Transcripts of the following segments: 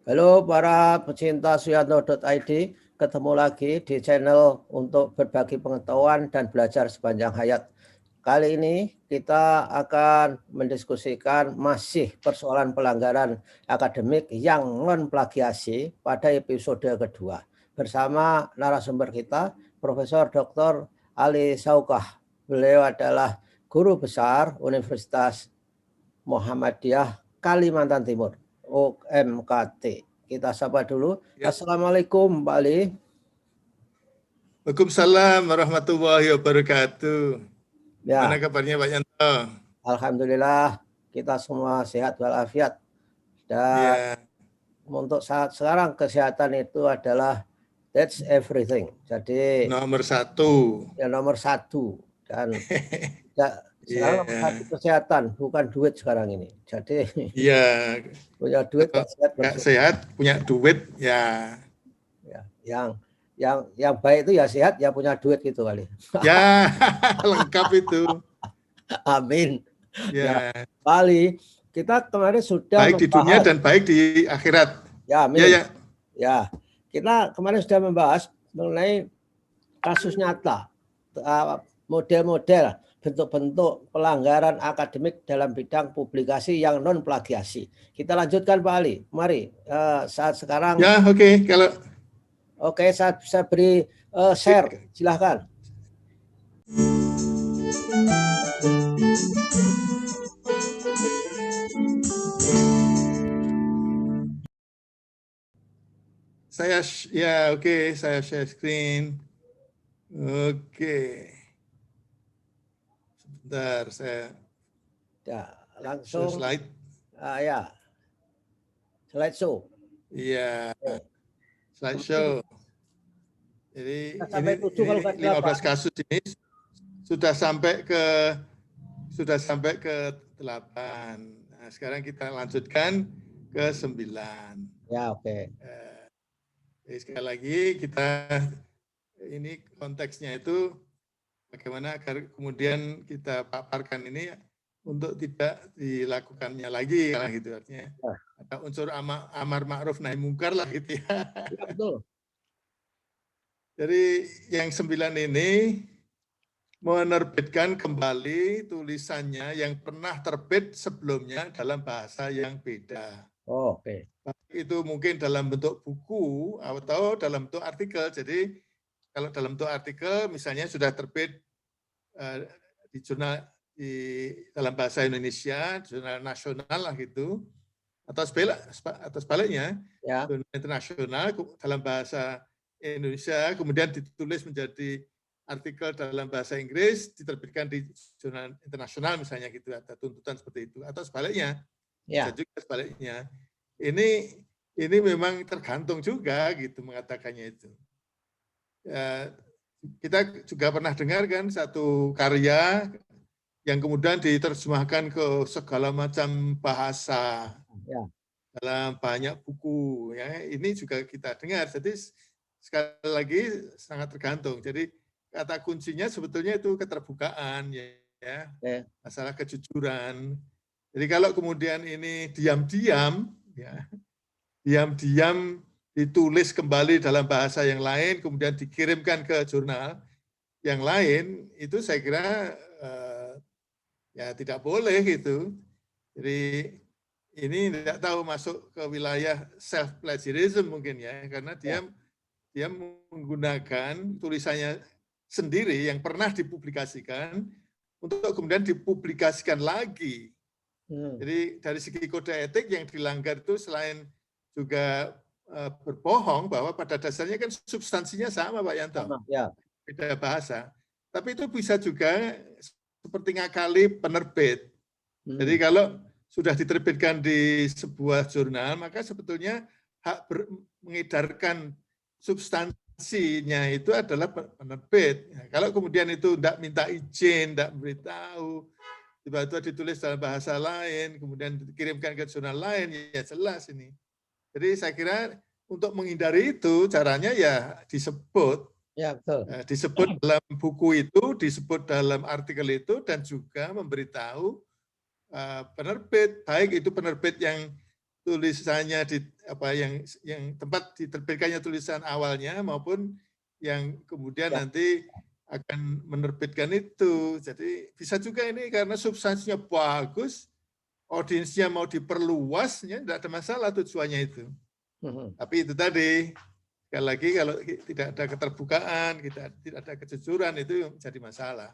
Halo para pecinta suyanto.id, ketemu lagi di channel untuk berbagi pengetahuan dan belajar sepanjang hayat. Kali ini kita akan mendiskusikan masih persoalan pelanggaran akademik yang non-plagiasi pada episode kedua. Bersama narasumber kita, Profesor Dr. Ali Saukah. Beliau adalah guru besar Universitas Muhammadiyah Kalimantan Timur, UMKT. Kita sapa dulu. Ya. Assalamualaikum, Pak Ali. Waalaikumsalam warahmatullahi wabarakatuh. Ya. Mana kabarnya Pak Yanto? Alhamdulillah, kita semua sehat walafiat. Dan untuk saat sekarang kesehatan itu adalah that's everything. Jadi nomor satu. Ya nomor satu. Dan sekarang nomor satu kesehatan, bukan duit sekarang ini. Jadi punya duit, sehat, punya duit ya. Yang baik itu ya sehat, ya punya duit gitu kali. Ya, lengkap itu. Amin. Ya, Pak Ali, kita kemarin sudah baik di dunia dan baik di akhirat. Ya, amin. Ya, kita kemarin sudah membahas mengenai kasus nyata, model-model bentuk-bentuk pelanggaran akademik dalam bidang publikasi yang non plagiasi. Kita lanjutkan Pak Ali. Mari saat sekarang. Ya, oke. Kalau saya beri share, silahkan. Saya saya share screen. Oke. Sebentar, saya langsung slide. Ya. Slideshow. Iya. Slideshow. Jadi sampai ini 15 kasus ini sudah sampai ke 8. Nah, sekarang kita lanjutkan ke 9. Ya, oke. Jadi sekali lagi ini konteksnya itu bagaimana agar kemudian kita paparkan ini untuk tidak dilakukannya lagi, gitu artinya. Ada unsur amar ma'ruf nahi mungkar lah gitu ya. Ya, betul. Jadi yang 9 ini menerbitkan kembali tulisannya yang pernah terbit sebelumnya dalam bahasa yang beda. Oh, oke. Itu mungkin dalam bentuk buku atau dalam bentuk artikel. Jadi kalau dalam bentuk artikel misalnya sudah terbit di jurnal dalam bahasa Indonesia, jurnal nasional lah gitu, atau sebaliknya, jurnal internasional dalam bahasa Indonesia, kemudian ditulis menjadi artikel dalam bahasa Inggris, diterbitkan di jurnal internasional misalnya gitu, ada tuntutan seperti itu, atau sebaliknya, bisa juga sebaliknya. Ini memang tergantung juga gitu mengatakannya itu. Kita juga pernah dengar kan satu karya yang kemudian diterjemahkan ke segala macam bahasa dalam banyak buku. Ya, ini juga kita dengar. Jadi sekali lagi sangat tergantung. Jadi kata kuncinya sebetulnya itu keterbukaan, ya, masalah kejujuran. Jadi kalau kemudian ini diam-diam, ya, diam-diam ditulis kembali dalam bahasa yang lain, kemudian dikirimkan ke jurnal yang lain, itu saya kira ya tidak boleh gitu. Jadi ini tidak tahu masuk ke wilayah self plagiarism mungkin ya, karena dia menggunakan tulisannya sendiri yang pernah dipublikasikan untuk kemudian dipublikasikan lagi. Jadi dari segi kode etik yang dilanggar itu selain juga berbohong bahwa pada dasarnya kan substansinya sama Pak Yanto, beda bahasa. Tapi itu bisa juga seperti ngakali penerbit. Jadi kalau sudah diterbitkan di sebuah jurnal, maka sebetulnya hak mengedarkan substansinya itu adalah penerbit. Nah, kalau kemudian itu tidak minta izin, tidak memberitahu, tiba-tiba ditulis dalam bahasa lain, kemudian dikirimkan ke jurnal lain, ya jelas ini. Jadi saya kira untuk menghindari itu caranya ya disebut. Ya, betul. Disebut dalam buku itu, disebut dalam artikel itu, dan juga memberitahu penerbit, baik itu penerbit yang tulisannya di apa yang tempat diterbitkannya tulisan awalnya maupun yang kemudian nanti akan menerbitkan itu. Jadi bisa juga ini karena substansinya bagus, audiensnya mau diperluas, ya tidak ada masalah tujuannya itu. Tapi itu tadi, sekali lagi kalau tidak ada keterbukaan, tidak ada kejujuran, itu jadi masalah.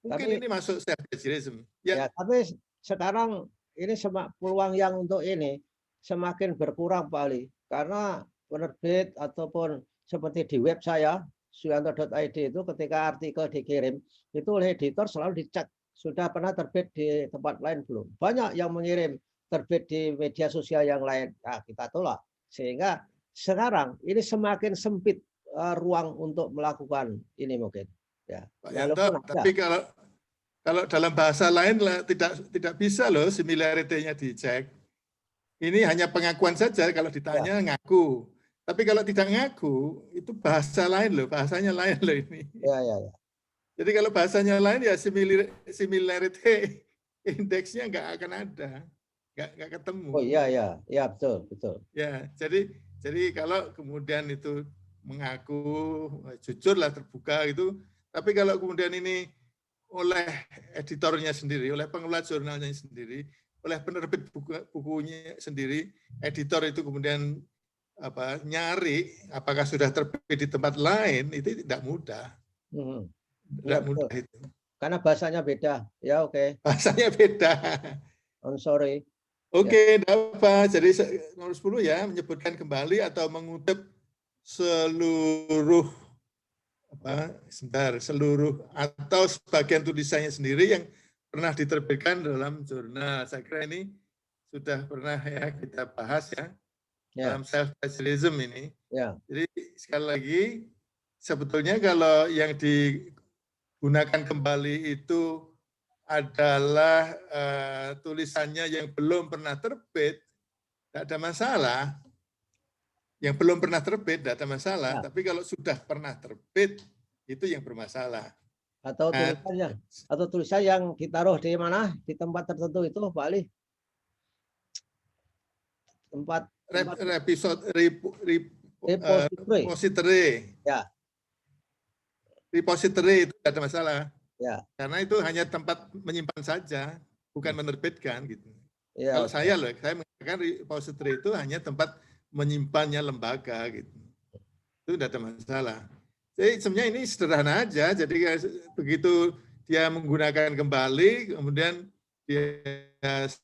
Mungkin ini masuk self-plagiarism. Ya, tapi sekarang ini peluang yang untuk ini semakin berkurang Pak Ali, karena penerbit ataupun seperti di web saya, suyanto.id itu ketika artikel dikirim, itu oleh editor selalu dicek, sudah pernah terbit di tempat lain belum. Banyak yang mengirim terbit di media sosial yang lain, nah, kita tolak. Sehingga sekarang ini semakin sempit ruang untuk melakukan ini mungkin. Ya. Pak Yanto, tapi kalau dalam bahasa lain tidak bisa loh similarity-nya dicek. Ini hanya pengakuan saja, kalau ditanya ngaku. Tapi kalau tidak ngaku, itu bahasa lain loh, bahasanya lain loh ini. Ya. Jadi kalau bahasanya lain ya similarity indeksnya nggak akan ada, nggak ketemu. Oh iya betul. Ya, jadi kalau kemudian itu mengaku jujur lah terbuka gitu, tapi kalau kemudian ini oleh editornya sendiri, oleh pengelola jurnalnya sendiri, oleh penerbit bukunya sendiri, editor itu kemudian nyari apakah sudah terbit di tempat lain, itu tidak mudah. Tidak mudah itu. Karena bahasanya beda. Ya oke. Bahasanya beda. I'm sorry. Oke, tidak apa. Jadi nomor 10 ya, menyebutkan kembali atau mengutip seluruh seluruh atau sebagian tulisannya sendiri yang pernah diterbitkan dalam jurnal. Saya kira ini sudah pernah ya kita bahas ya. Dalam self-plagiarism ini. Jadi sekali lagi, sebetulnya kalau yang digunakan kembali itu adalah tulisannya yang belum pernah terbit, tidak ada masalah. Yang belum pernah terbit, tidak ada masalah. Tapi kalau sudah pernah terbit, itu yang bermasalah. Atau tulisan yang ditaruh di mana? Di tempat tertentu itu, Pak Ali? Tempat repository. Ya. Repository itu tidak ada masalah. Ya. Karena itu hanya tempat menyimpan saja, bukan menerbitkan gitu. Ya, kalau saya mengatakan repository itu hanya tempat menyimpannya lembaga gitu. Itu tidak ada masalah. Jadi sebenarnya ini sederhana aja. Jadi begitu dia menggunakan kembali, kemudian dia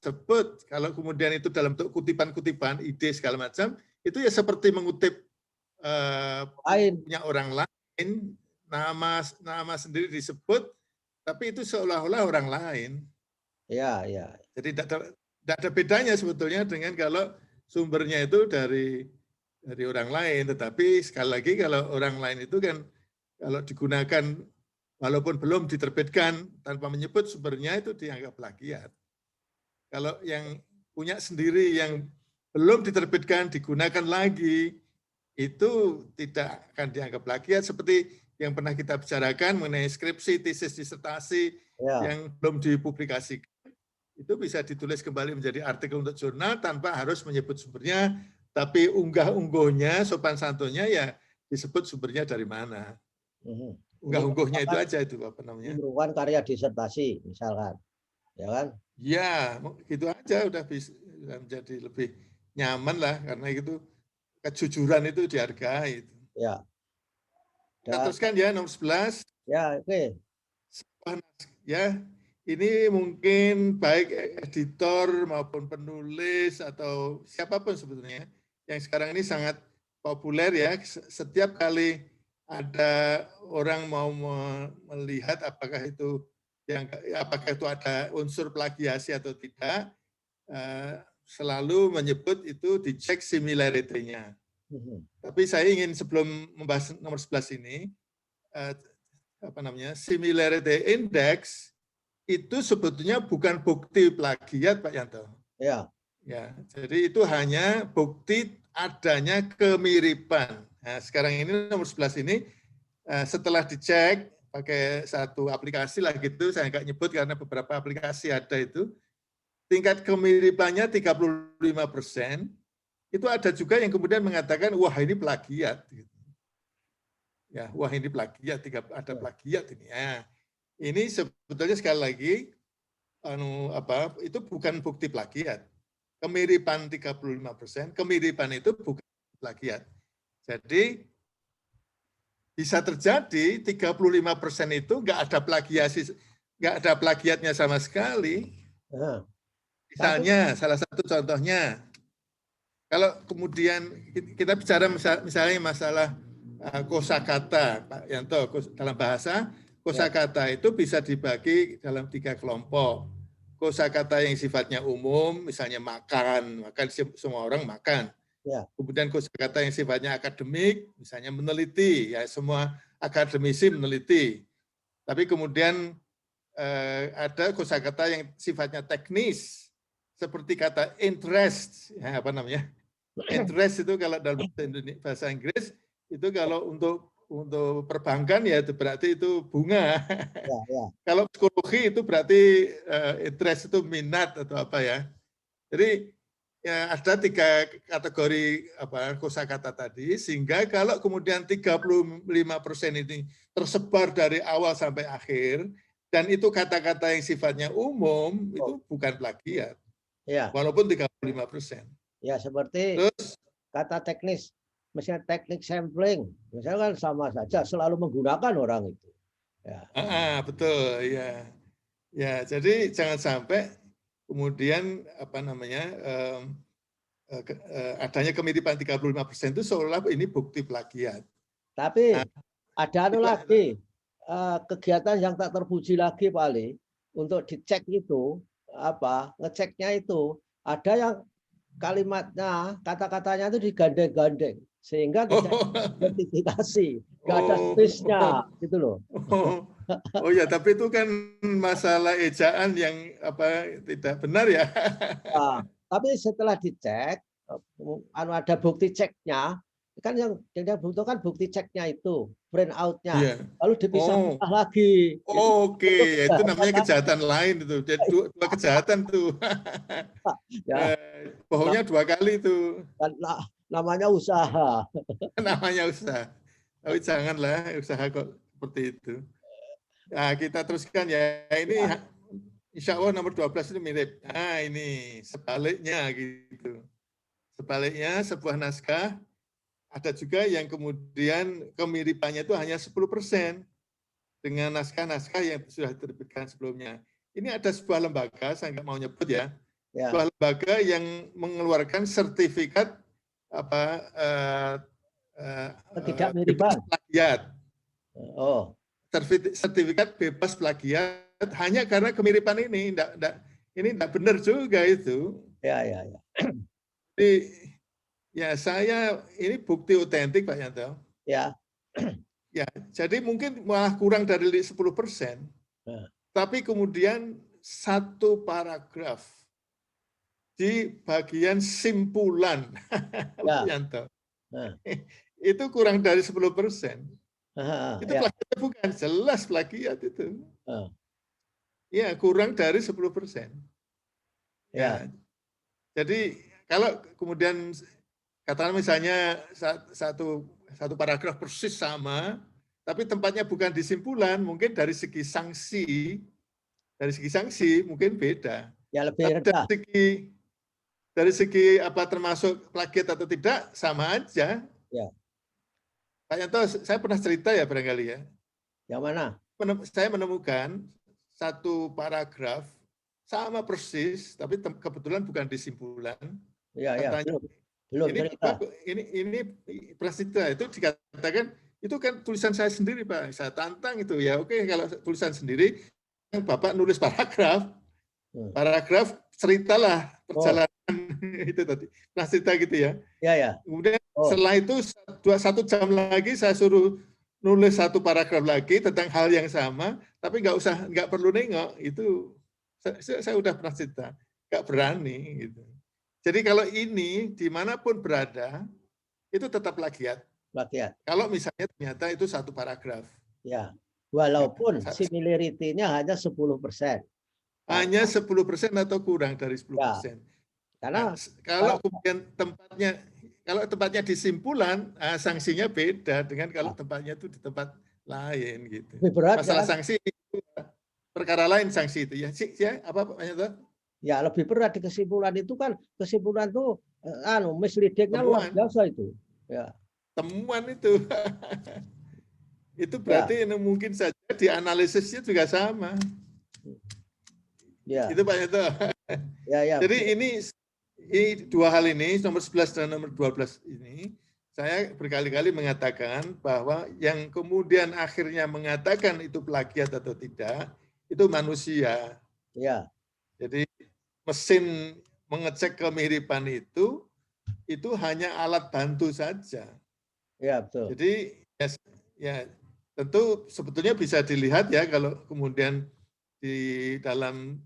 sebut, kalau kemudian itu dalam bentuk kutipan-kutipan, ide segala macam, itu ya seperti mengutip punya orang lain, nama sendiri disebut, tapi itu seolah-olah orang lain. Ya. Jadi tidak ada bedanya sebetulnya dengan kalau sumbernya itu dari orang lain, tetapi sekali lagi kalau orang lain itu kan kalau digunakan walaupun belum diterbitkan tanpa menyebut sumbernya itu dianggap plagiat. Kalau yang punya sendiri yang belum diterbitkan digunakan lagi, itu tidak akan dianggap plagiat seperti yang pernah kita bicarakan mengenai skripsi, tesis, disertasi yang belum dipublikasikan. Itu bisa ditulis kembali menjadi artikel untuk jurnal tanpa harus menyebut sumbernya, tapi unggah-ungguhnya, sopan santunnya ya disebut sumbernya dari mana. Unggah-ungguhnya itu aja itu apa namanya? Merupakan karya disertasi misalkan, ya kan? Ya, gitu aja udah bisa menjadi lebih nyaman lah karena itu kejujuran itu dihargai. Ya. Kita teruskan ya nomor 11. Ya, oke. Ya, ini mungkin baik editor maupun penulis atau siapapun sebetulnya yang sekarang ini sangat populer ya. Setiap kali ada orang mau melihat apakah itu ada unsur plagiasi atau tidak, selalu menyebut itu dicek similarity-nya. Tapi saya ingin sebelum membahas nomor 11 ini, similarity index itu sebetulnya bukan bukti plagiat, Pak Yanto. Ya. Ya, jadi itu hanya bukti adanya kemiripan. Nah, sekarang ini nomor 11 ini setelah dicek pakai satu aplikasi lah gitu, saya nggak nyebut karena beberapa aplikasi ada itu. tingkat kemiripannya 35%, itu ada juga yang kemudian mengatakan, wah ini plagiat. Ya, wah ini plagiat, ada plagiat ini. Ya, ini sebetulnya sekali lagi, itu bukan bukti plagiat. Kemiripan 35%, kemiripan itu bukan plagiat. Jadi bisa terjadi 35% itu nggak ada plagiatnya sama sekali. Misalnya, salah satu contohnya, kalau kemudian kita bicara misalnya masalah kosakata, Pak Yanto, dalam bahasa kosakata itu bisa dibagi dalam 3 kelompok. Kosakata yang sifatnya umum, misalnya makan semua orang makan. Kemudian kosakata yang sifatnya akademik, misalnya meneliti, ya semua akademisi meneliti. Tapi kemudian ada kosakata yang sifatnya teknis, seperti kata interest, ya apa namanya? Interest itu kalau dalam bahasa Inggris itu kalau untuk perbankan ya itu berarti itu bunga. Kalau psikologi itu berarti interest itu minat atau apa ya. Jadi ya ada 3 kategori kosakata tadi, sehingga kalau kemudian 35% ini tersebar dari awal sampai akhir, dan itu kata-kata yang sifatnya umum, itu bukan plagiat. Walaupun 35%. Ya, seperti terus, kata teknis, misalnya teknik sampling, misalnya kan sama saja, selalu menggunakan orang itu. Ya. Betul, ya. Ya, jadi jangan sampai kemudian adanya kemiripan 35% itu seolah ini bukti plagiat. Tapi ada lagi kegiatan yang tak terpuji lagi paling untuk dicek itu ngeceknya itu ada yang kalimatnya, kata-katanya itu digandeng-gandeng sehingga tidak sertifikasi, nggak ada space-nya, gitu loh. Oh ya, tapi itu kan masalah ejaan yang tidak benar ya. Nah, tapi setelah dicek, ada bukti ceknya, kan yang dibutuhkan bukti ceknya itu, print out-nya, lalu dipisah lagi. Oke, itu namanya kejahatan lain itu, jadi 2 kejahatan tuh. Bohongnya 2 kali tuh. Namanya usaha. Namanya usaha. Tapi janganlah usaha kok seperti itu. Nah, kita teruskan ya. Ini insya Allah nomor 12 itu mirip. Nah, ini sebaliknya gitu. Sebaliknya sebuah naskah ada juga yang kemudian kemiripannya itu hanya 10% dengan naskah-naskah yang sudah diterbitkan sebelumnya. Ini ada sebuah lembaga, saya nggak mau nyebut ya, sebuah lembaga yang mengeluarkan sertifikat bebas plagiat. Sertifikat bebas plagiat hanya karena kemiripan ini enggak benar juga itu. Jadi ya saya ini bukti otentik Pak Yanto. Ya, jadi mungkin malah kurang dari 10%. Tapi kemudian 1 paragraf di bagian simpulan Pak Yanto. Itu kurang dari 10%. Itu plagiat bukan, jelas plagiat itu. Ya, kurang dari 10%. Ya. Jadi kalau kemudian katakan misalnya satu paragraf persis sama, tapi tempatnya bukan di simpulan, mungkin dari segi sanksi mungkin beda. Ya, lebih rendah. Dari segi apa termasuk plagiat atau tidak sama aja. Ya. Pak Yanto, saya pernah cerita ya barangkali ya. Yang mana? Saya menemukan 1 paragraf sama persis, tapi kebetulan bukan di simpulan. Katanya, ini prasetya itu dikatakan itu kan tulisan saya sendiri Pak. Saya tantang itu ya. Oke, kalau tulisan sendiri, Bapak nulis paragraf ceritalah perjalanan itu tadi. Prasetya gitu ya. Kemudian setelah itu 1 jam lagi saya suruh nulis 1 paragraf lagi tentang hal yang sama, tapi nggak perlu nengok itu. Saya udah pernah cerita, nggak berani gitu. Jadi kalau ini dimanapun berada itu tetap plagiat. Kalau misalnya ternyata itu 1 paragraf. Ya, walaupun similarity-nya hanya 10%. hanya 10% atau kurang dari 10%. Ya, karena kalau kemudian tempatnya di simpulan, sanksinya beda dengan kalau tempatnya itu di tempat lain gitu. berat, Masalah kan? sanksi itu perkara lain, sanksi itu ya. Apa Pak Yanto? Ya lebih berat di kesimpulan itu kan, kesimpulan itu misleadingnya luar biasa itu. Ya. Temuan itu. Itu berarti mungkin saja dianalisisnya juga sama. Ya. Itu Pak Yanto. Ya. Jadi ini dua hal ini, nomor 11 dan nomor 12 ini, saya berkali-kali mengatakan bahwa yang kemudian akhirnya mengatakan itu plagiat atau tidak, itu manusia. Ya. Jadi mesin mengecek kemiripan itu hanya alat bantu saja. Ya, betul. Jadi ya tentu sebetulnya bisa dilihat ya kalau kemudian di dalam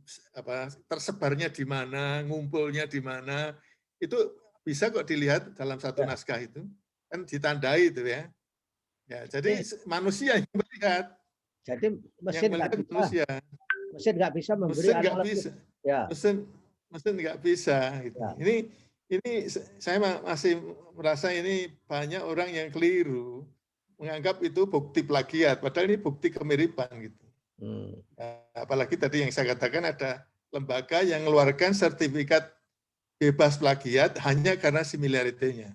tersebarnya di mana, ngumpulnya di mana, itu bisa kok dilihat dalam satu naskah itu, kan ditandai itu ya. Ya, jadi manusia yang melihat. Jadi mesin nggak bisa memberi analisis. Ya. Mesin nggak bisa. Gitu. Ya. Ini saya masih merasa ini banyak orang yang keliru menganggap itu bukti plagiat, padahal ini bukti kemiripan gitu. Apalagi tadi yang saya katakan ada lembaga yang mengeluarkan sertifikat bebas plagiat hanya karena similarity-nya.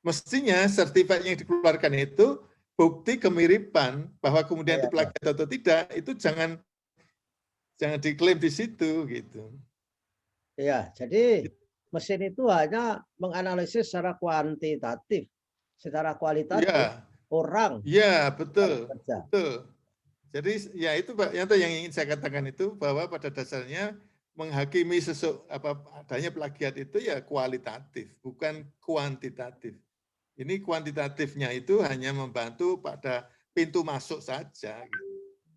Mestinya sertifikat yang dikeluarkan itu bukti kemiripan, bahwa kemudian itu plagiat atau tidak, itu jangan diklaim di situ gitu. Iya, jadi mesin itu hanya menganalisis secara kuantitatif, secara kualitatif orang. Iya, betul. Betul. Jadi ya itu Pak Yanto yang ingin saya katakan itu, bahwa pada dasarnya menghakimi adanya plagiat itu ya kualitatif, bukan kuantitatif. Ini kuantitatifnya itu hanya membantu pada pintu masuk saja.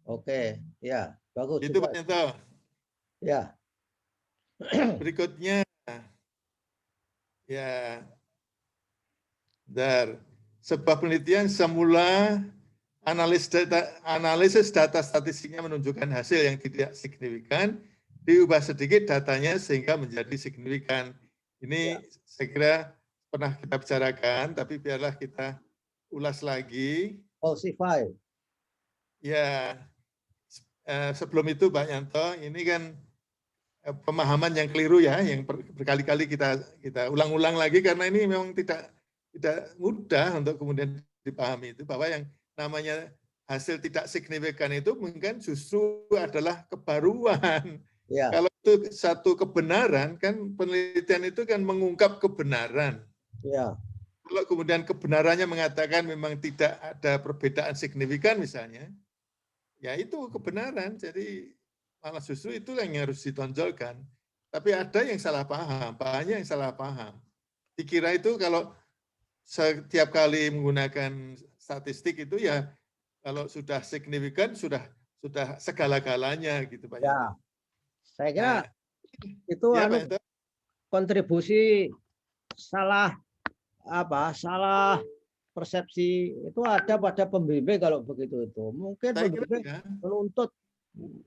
Oke, ya bagus. Itu Pak Yanto. Ya. Berikutnya, ya, sebuah penelitian semula analisis data statistiknya menunjukkan hasil yang tidak signifikan, diubah sedikit datanya sehingga menjadi signifikan. Ini saya kira pernah kita bicarakan, tapi biarlah kita ulas lagi. Falsify. Ya, sebelum itu Pak Yanto, ini kan pemahaman yang keliru ya, yang berkali-kali kita ulang-ulang lagi, karena ini memang tidak mudah untuk kemudian dipahami itu, bahwa yang namanya hasil tidak signifikan itu mungkin justru adalah kebaruan. Ya. Kalau itu satu kebenaran, kan penelitian itu kan mengungkap kebenaran. Ya. Kalau kemudian kebenarannya mengatakan memang tidak ada perbedaan signifikan misalnya, ya itu kebenaran. Jadi malah justru itu yang harus ditonjolkan. Tapi ada yang salah paham, banyak yang salah paham. Dikira itu kalau setiap kali menggunakan statistik itu ya kalau sudah signifikan sudah segala-galanya gitu Pak. Ya, saya kira itu ya, kontribusi salah persepsi itu ada pada pembimbing kalau begitu itu. Mungkin pembimbing menuntut.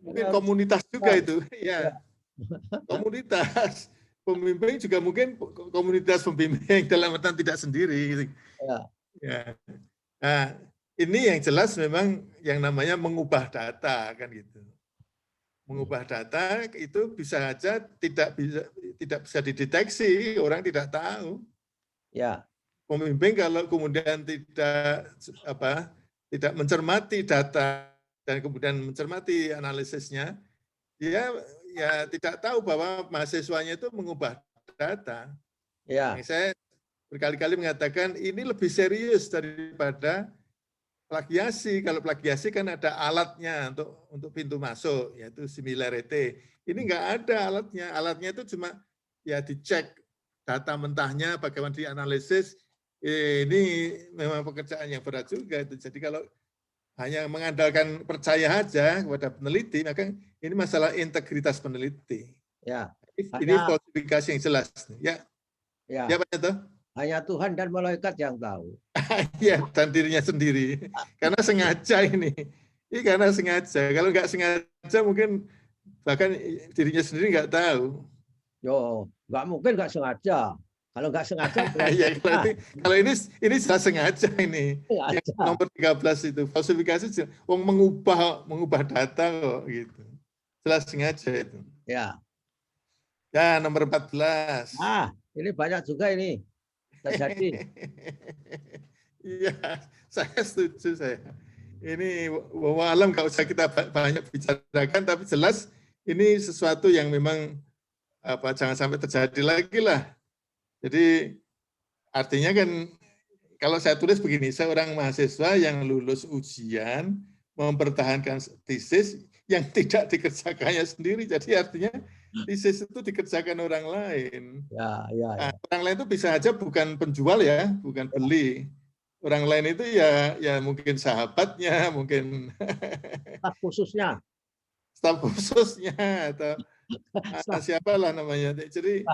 Mungkin komunitas juga itu, ya. Komunitas. Pembimbing juga mungkin komunitas pembimbing dalam artian tidak sendiri. Ya. Nah, ini yang jelas memang yang namanya mengubah data kan gitu. Mengubah data itu bisa saja tidak bisa dideteksi, orang tidak tahu. Ya. Pembimbing kalau kemudian tidak mencermati data dan kemudian mencermati analisisnya, dia ya tidak tahu bahwa mahasiswanya itu mengubah data. Ya. Saya berkali-kali mengatakan ini lebih serius daripada plagiasi. Kalau plagiasi kan ada alatnya untuk pintu masuk, yaitu similarity. Ini enggak ada alatnya. Alatnya itu cuma ya dicek data mentahnya, bagaimana dianalisis. Ini memang pekerjaan yang berat juga. Jadi kalau hanya mengandalkan percaya saja kepada peneliti, maka ini masalah integritas peneliti. Ya. Ini falsifikasi yang jelas. Ya. Ya Pak Yanto. Hanya Tuhan dan malaikat yang tahu. Iya, dan dirinya sendiri. Karena sengaja ini. Ini karena sengaja. Kalau nggak sengaja mungkin bahkan dirinya sendiri nggak tahu. Yo, nggak mungkin nggak sengaja. Kalau nggak sengaja, Ya, kalau ini jelas sengaja ini. Yang sengaja. nomor 13 itu falsifikasi, wong mengubah data kok gitu. Jelas sengaja itu. Ya. Ya, nomor 14. Nah, ini banyak juga ini terjadi. Iya, saya setuju saya. Ini wallahu alam nggak usah kita banyak bicarakan, tapi jelas ini sesuatu yang memang jangan sampai terjadi lagi lah. Jadi artinya kan kalau saya tulis begini, seorang mahasiswa yang lulus ujian mempertahankan tesis yang tidak dikerjakannya sendiri. Jadi artinya tesis itu dikerjakan orang lain. Ya, ya, ya. Orang lain itu bisa aja bukan penjual ya, bukan beli. Orang lain itu ya mungkin sahabatnya, mungkin Staf khususnya. staf khususnya atau siapalah namanya. Jadi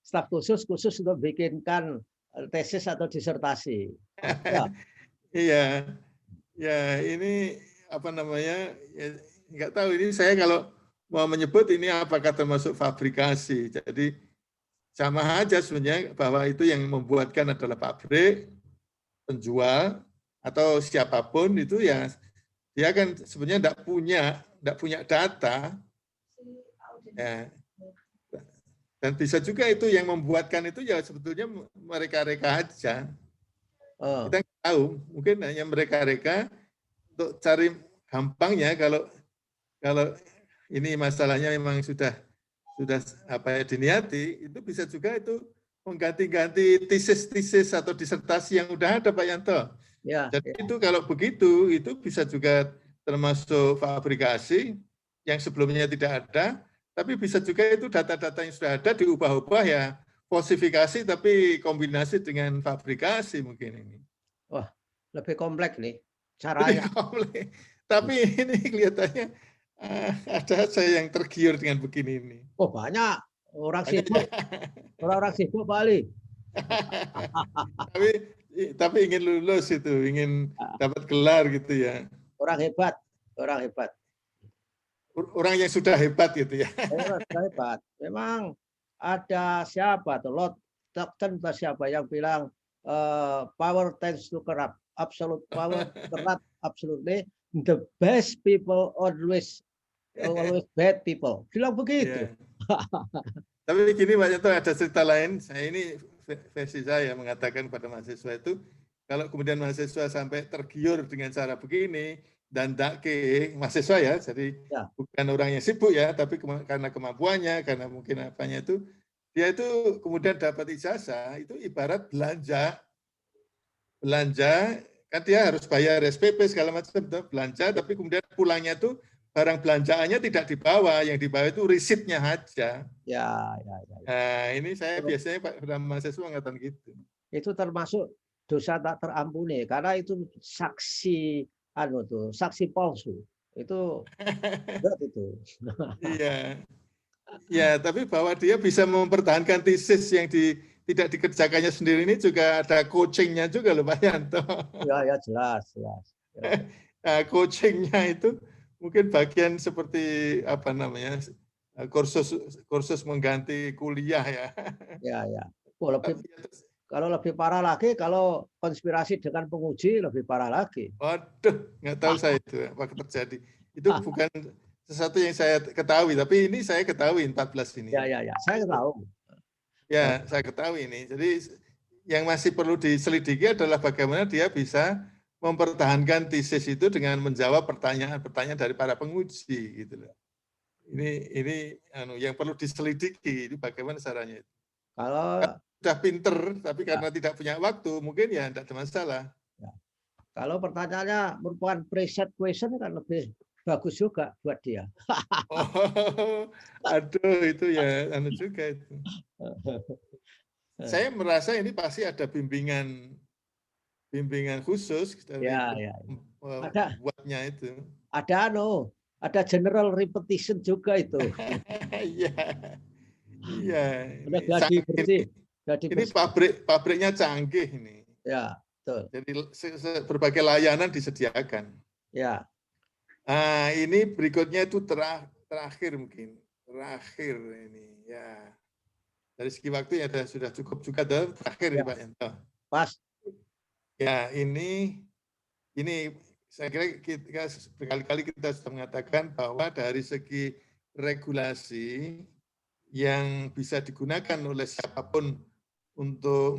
staf khusus untuk bikinkan tesis atau disertasi. Ya. Iya, ya ini apa namanya? Ya, nggak tahu ini saya kalau mau menyebut ini apakah termasuk fabrikasi. Jadi sama aja sebenarnya bahwa itu yang membuatkan adalah pabrik, penjual atau siapapun itu ya dia kan sebenarnya tidak punya data. Ya. Dan bisa juga itu yang membuatkan itu ya sebetulnya mereka-reka aja. Kita nggak tahu, mungkin hanya mereka-reka untuk cari gampangnya kalau ini masalahnya memang sudah diniati, itu bisa juga itu mengganti-ganti tesis atau disertasi yang udah ada Pak Yanto. Ya, jadi itu kalau begitu itu bisa juga termasuk fabrikasi yang sebelumnya tidak ada, tapi bisa juga itu data-data yang sudah ada diubah-ubah ya falsifikasi tapi kombinasi dengan fabrikasi mungkin ini. Wah, lebih kompleks nih caranya. Tapi ini kelihatannya ada saya yang tergiur dengan begini ini. Oh banyak orang sibuk, orang sibuk Bali. tapi ingin lulus itu, ingin dapat gelar gitu ya. Orang hebat, orang hebat. Orang yang sudah hebat gitu ya. Orang sudah hebat. Memang ada siapa tuh Lord Stockton siapa yang bilang power tends to corrupt, absolute power corrupt absolutely. The best people always bad people. Bilang begitu. Yeah. Tapi gini Pak Yanto, ada cerita lain. Saya ini versi saya mengatakan pada mahasiswa itu, kalau kemudian mahasiswa sampai tergiur dengan cara begini dan mahasiswa ya, jadi ya, bukan orang yang sibuk ya, tapi karena kemampuannya, karena mungkin apanya itu, dia itu kemudian dapat ijazah, itu ibarat belanja kan dia harus bayar SPP segala macam, belanja, tapi kemudian pulangnya itu barang belanjaannya tidak dibawa, yang dibawa itu resitnya aja. Ya. Nah, ini saya biasanya pada mahasiswa mengatakan gitu. Itu termasuk dosa tak terampuni karena itu saksi saksi palsu. Itu berat itu. Iya. Ya, tapi bahwa dia bisa mempertahankan tesis yang tidak dikerjakannya sendiri ini juga ada coachingnya juga loh Pak Yanto. Ya jelas. Nah, coachingnya itu mungkin bagian seperti apa namanya kursus mengganti kuliah ya. Ya. Kalau lebih parah lagi, kalau konspirasi dengan penguji lebih parah lagi. Waduh, nggak tahu saya itu apa terjadi. Itu bukan sesuatu yang saya ketahui, tapi ini saya ketahui 14 ini. Ya, saya tahu. Ya, saya ketahui ini. Jadi yang masih perlu diselidiki adalah bagaimana dia bisa mempertahankan tesis itu dengan menjawab pertanyaan-pertanyaan dari para penguji gitu loh. Ini yang perlu diselidiki, ini bagaimana caranya itu. Kalau sudah pinter tapi karena tidak punya waktu, mungkin ya tidak ada masalah. Ya. Kalau pertanyaannya merupakan preset question kan lebih bagus juga buat dia. Aduh, itu ya juga itu. Saya merasa ini pasti ada bimbingan khusus dari buatnya itu. Ada general repetition juga itu. Iya. Ini pabriknya canggih ini. Ya, betul. Jadi berbagai layanan disediakan. Ya. Nah, ini berikutnya itu terakhir mungkin. Terakhir ini ya. Dari segi waktu ya sudah cukup juga terakhir ya, Pak Yanto. Pas. Ya, ini saya kira kita berkali-kali kita sudah mengatakan bahwa dari segi regulasi yang bisa digunakan oleh siapapun untuk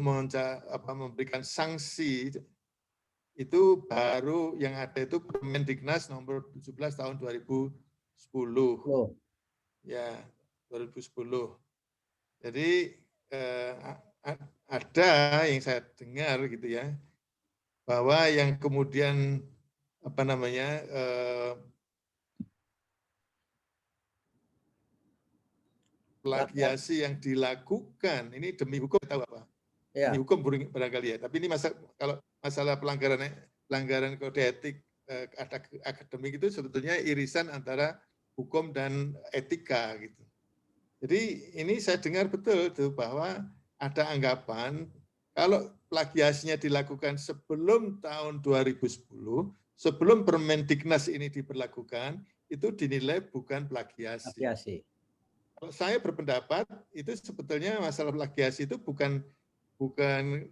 memberikan sanksi itu baru yang ada itu Permendiknas nomor 17 tahun 2010. Ya, 2010. Jadi ada yang saya dengar gitu ya, bahwa yang kemudian plagiasi yang dilakukan ini demi hukum, tahu apa? Demi hukum barangkali ya. Tapi ini kalau masalah pelanggaran kode etik akademik itu sebetulnya irisan antara hukum dan etika gitu. Jadi ini saya dengar betul tuh bahwa ada anggapan kalau plagiasinya dilakukan sebelum tahun 2010, sebelum Permendiknas ini diberlakukan, itu dinilai bukan plagiasi. Kalau saya berpendapat itu sebetulnya masalah plagiasi itu bukan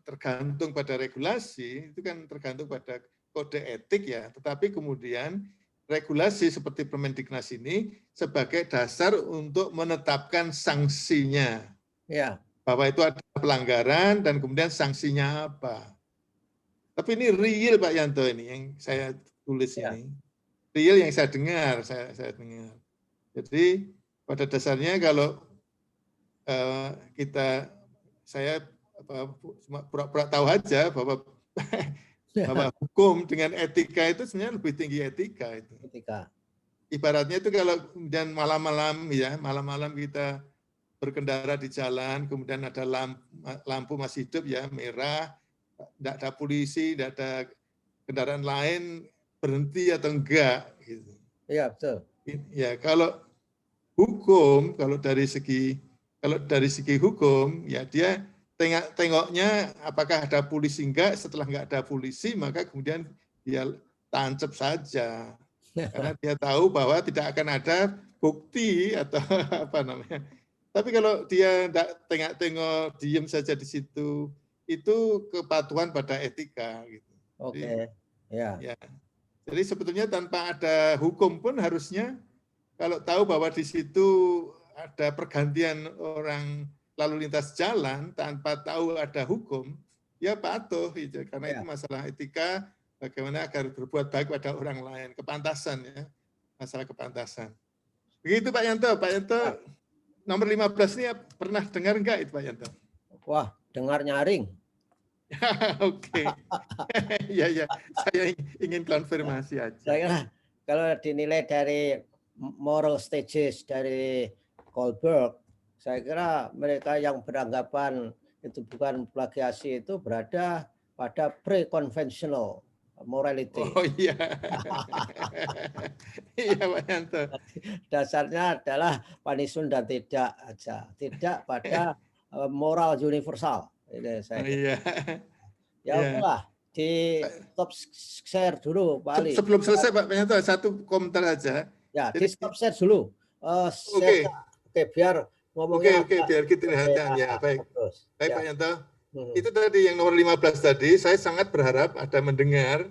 tergantung pada regulasi, itu kan tergantung pada kode etik ya, tetapi kemudian regulasi seperti Permendiknas ini sebagai dasar untuk menetapkan sanksinya. Ya. Bahwa itu ada pelanggaran dan kemudian sanksinya apa. Tapi ini real Pak Yanto ini yang saya tulis ini. Real yang saya dengar, saya dengar. Jadi pada dasarnya kalau saya pura-pura tahu aja bahwa hukum dengan etika itu sebenarnya lebih tinggi etika itu. Ibaratnya itu kalau kemudian malam-malam kita berkendara di jalan, kemudian ada lampu masih hidup ya, merah, tidak ada polisi, tidak ada kendaraan lain, berhenti atau enggak gitu. Iya, betul. Ya, kalau hukum, kalau dari segi hukum ya dia tengoknya apakah ada polisi enggak, setelah enggak ada polisi maka kemudian dia tancap saja. Karena dia tahu bahwa tidak akan ada bukti atau apa namanya. Tapi kalau dia tidak tengok-tengok, diem saja di situ, itu kepatuhan pada etika. Gitu. Oke. Ya. Jadi sebetulnya tanpa ada hukum pun harusnya kalau tahu bahwa di situ ada pergantian orang lalu lintas jalan tanpa tahu ada hukum, ya patuh. Gitu. Karena itu masalah etika, bagaimana agar berbuat baik pada orang lain, kepantasan ya, masalah kepantasan. Begitu Pak Yanto. Pak Yanto, nomor 15 ini pernah dengar enggak itu Pak Yanto? Wah, dengar nyaring. Oke. Ya, saya ingin konfirmasi aja. Saya kalau dinilai dari moral stages dari Kohlberg, saya kira mereka yang beranggapan itu bukan plagiasi itu berada pada pre-conventional morality. Oh iya. Iya Pak Yanto. Dasarnya adalah punishment dan tidak aja. Tidak pada moral universal. Ini saya. Iya. Ya udahlah, di stop share dulu Pak Ali. Sebelum selesai Pak Yanto, satu komentar aja. Ya, di stop share dulu. Oke, biar ngomongnya. Oke, biar kita lihatnya. Ya, baik. Baik Pak Yanto. Itu tadi yang nomor 15 tadi, saya sangat berharap ada mendengar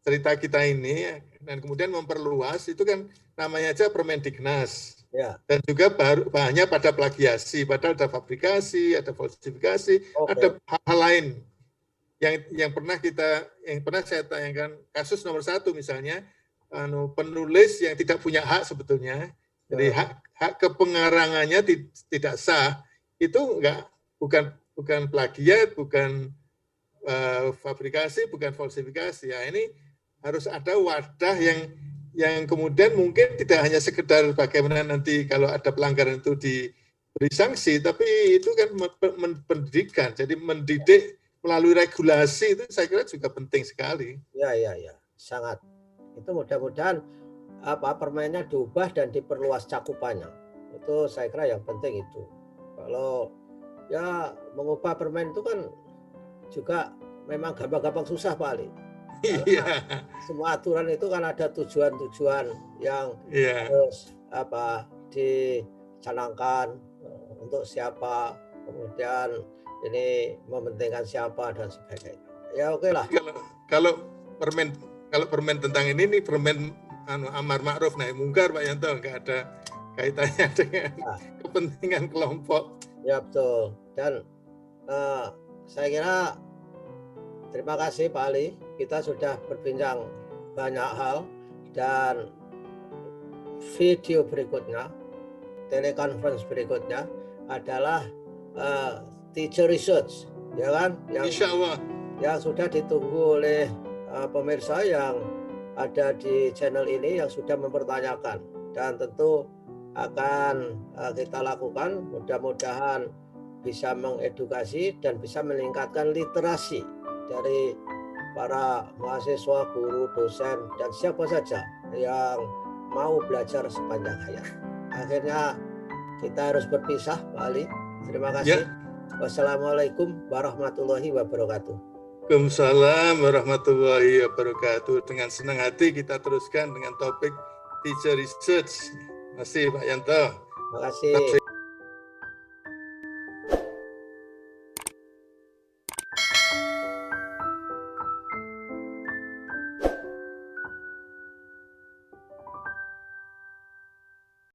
cerita kita ini dan kemudian memperluas, itu kan namanya aja Permendiknas. Ya. Dan juga banyak pada plagiasi, padahal ada fabrikasi, ada falsifikasi, ada hal lain yang pernah saya tayangkan kasus nomor 1 misalnya penulis yang tidak punya hak sebetulnya, jadi hak kepengarangannya tidak sah, itu bukan plagiat, bukan fabrikasi, bukan falsifikasi. Ya ini harus ada wadah yang kemudian mungkin tidak hanya sekedar bagaimana nanti kalau ada pelanggaran itu diberi sanksi, tapi itu kan pendidikan, jadi mendidik melalui regulasi itu saya kira juga penting sekali. Ya, sangat. Itu mudah-mudahan permennya diubah dan diperluas cakupannya. Itu saya kira yang penting itu. Kalau ya mengubah permen itu kan juga memang gampang-gampang susah Pak Ali. Iya. Semua aturan itu kan ada tujuan-tujuan yang harus dicanangkan untuk siapa, kemudian ini mementingkan siapa dan sebagainya. Ya oke lah. Kalau permen tentang ini permen amar ma'ruf nahi mungkar Pak Yanto, nggak ada kaitannya dengan kepentingan kelompok. Ya betul. Dan saya kira terima kasih Pak Ali, kita sudah berbincang banyak hal, dan video berikutnya, teleconference berikutnya adalah teacher research, ya kan? Insya Allah. Yang sudah ditunggu oleh pemirsa yang ada di channel ini yang sudah mempertanyakan, dan tentu akan kita lakukan. Mudah-mudahan bisa mengedukasi dan bisa meningkatkan literasi dari para mahasiswa, guru, dosen, dan siapa saja yang mau belajar sepanjang hayat. Akhirnya kita harus berpisah, Pak Ali. Terima kasih. Ya. Wassalamualaikum warahmatullahi wabarakatuh. Waalaikumsalam warahmatullahi wabarakatuh. Dengan senang hati kita teruskan dengan topik teacher research. Terima kasih Pak Yanto. Terima kasih.